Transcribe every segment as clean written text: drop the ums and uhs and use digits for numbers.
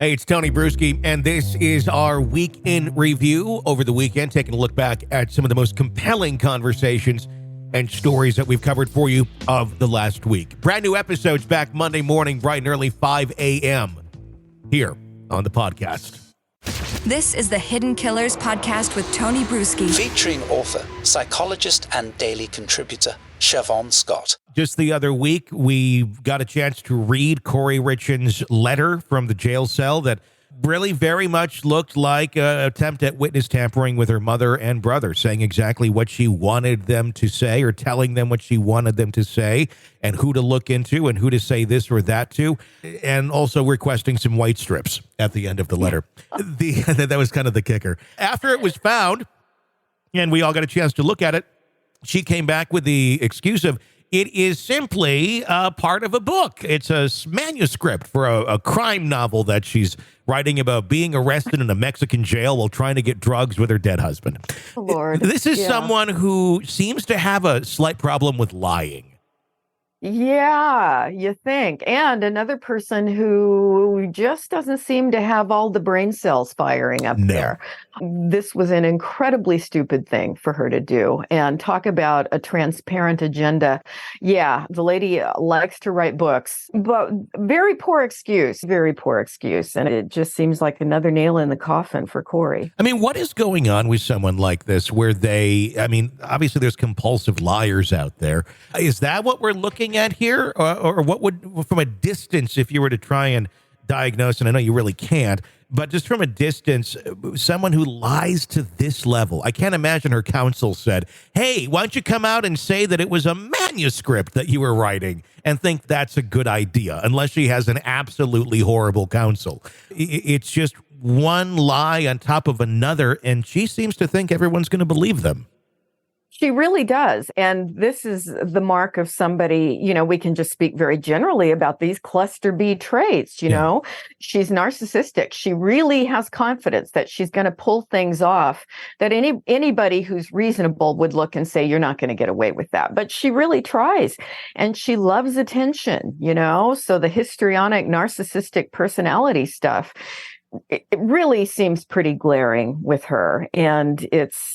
Hey, it's Tony Brueski, and this is our week in review over the weekend, taking a look back at some of the most compelling conversations and stories that we've covered for you of the last week. Brand new episodes back Monday morning, bright and early, 5 a.m. here on the podcast. This is the Hidden Killers podcast with Tony Brueski. Featuring author, psychologist, and daily contributor, Siobhan Scott. Just the other week, we got a chance to read Kouri Richins' letter from the jail cell that really very much looked like an attempt at witness tampering with her mother and brother, saying exactly what she wanted them to say or telling them what she wanted them to say and who to look into and who to say this or that to, and also requesting some white strips at the end of the letter. That was kind of the kicker. After it was found, and we all got a chance to look at it, she came back with the excuse of, it is simply part of a book. It's a manuscript for a crime novel that she's writing about being arrested in a Mexican jail while trying to get drugs with her dead husband. Lord. This is someone who seems to have a slight problem with lying. Yeah, you think. And another person who just doesn't seem to have all the brain cells firing up there. This was an incredibly stupid thing for her to do. And talk about a transparent agenda. Yeah, the lady likes to write books, but very poor excuse. And it just seems like another nail in the coffin for Kouri. I mean, what is going on with someone like this where obviously there's compulsive liars out there. Is that what we're looking at here? Or what would, from a distance, if you were to try and diagnose, and I know you really can't, but just from a distance, someone who lies to this level, I can't imagine her counsel said, hey, why don't you come out and say that it was a manuscript that you were writing and think that's a good idea, unless she has an absolutely horrible counsel. It's just one lie on top of another, and she seems to think everyone's going to believe them. She really does. And this is the mark of somebody, we can just speak very generally about these cluster B traits, you know. She's narcissistic. She really has confidence that she's going to pull things off that anybody who's reasonable would look and say, you're not going to get away with that. But she really tries. And she loves attention, So the histrionic narcissistic personality stuff, it really seems pretty glaring with her, and it's,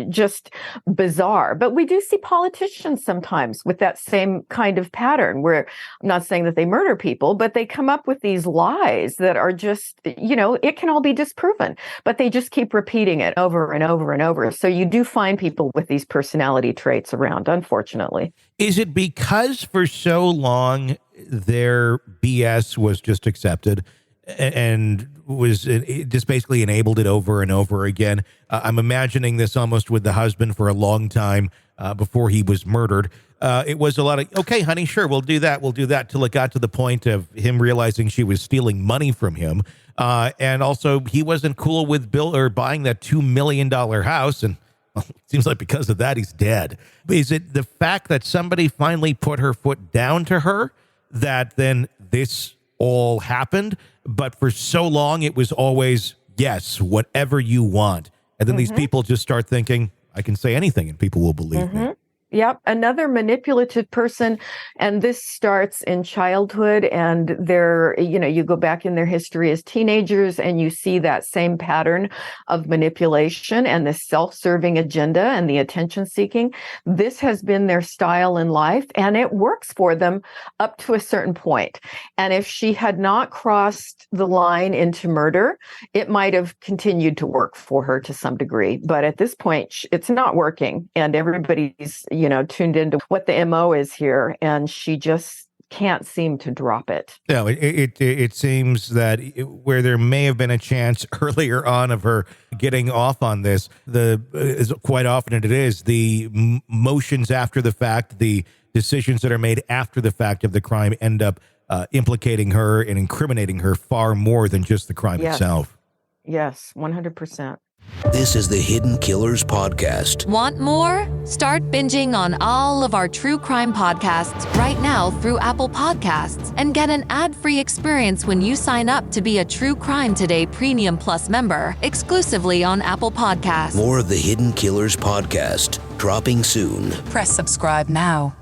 just bizarre. But we do see politicians sometimes with that same kind of pattern where I'm not saying that they murder people, but they come up with these lies that are just, it can all be disproven, but they just keep repeating it over and over and over. So you do find people with these personality traits around, unfortunately. Is it because for so long their BS was just accepted and was just basically enabled it over and over again? I'm imagining this almost with the husband for a long time before he was murdered. It was a lot of, okay, honey, sure, we'll do that, till it got to the point of him realizing she was stealing money from him. And also he wasn't cool with buying that $2 million house. And well, it seems like because of that, he's dead. Is it the fact that somebody finally put her foot down to her that then this all happened? But for so long, it was always, yes, whatever you want. And then these people just start thinking, I can say anything and people will believe me. Yep. Another manipulative person. And this starts in childhood. And you go back in their history as teenagers and you see that same pattern of manipulation and the self-serving agenda and the attention seeking. This has been their style in life, and it works for them up to a certain point. And if she had not crossed the line into murder, it might have continued to work for her to some degree. But at this point, it's not working. And everybody's, tuned into what the MO is here, and she just can't seem to drop it. No, it seems that where there may have been a chance earlier on of her getting off on this, quite often it is the motions after the fact, the decisions that are made after the fact of the crime end up implicating her and incriminating her far more than just the crime itself. Yes, 100%. This is the Hidden Killers Podcast. Want more? Start binging on all of our true crime podcasts right now through Apple Podcasts and get an ad-free experience when you sign up to be a True Crime Today Premium Plus member exclusively on Apple Podcasts. More of the Hidden Killers Podcast dropping soon. Press subscribe now.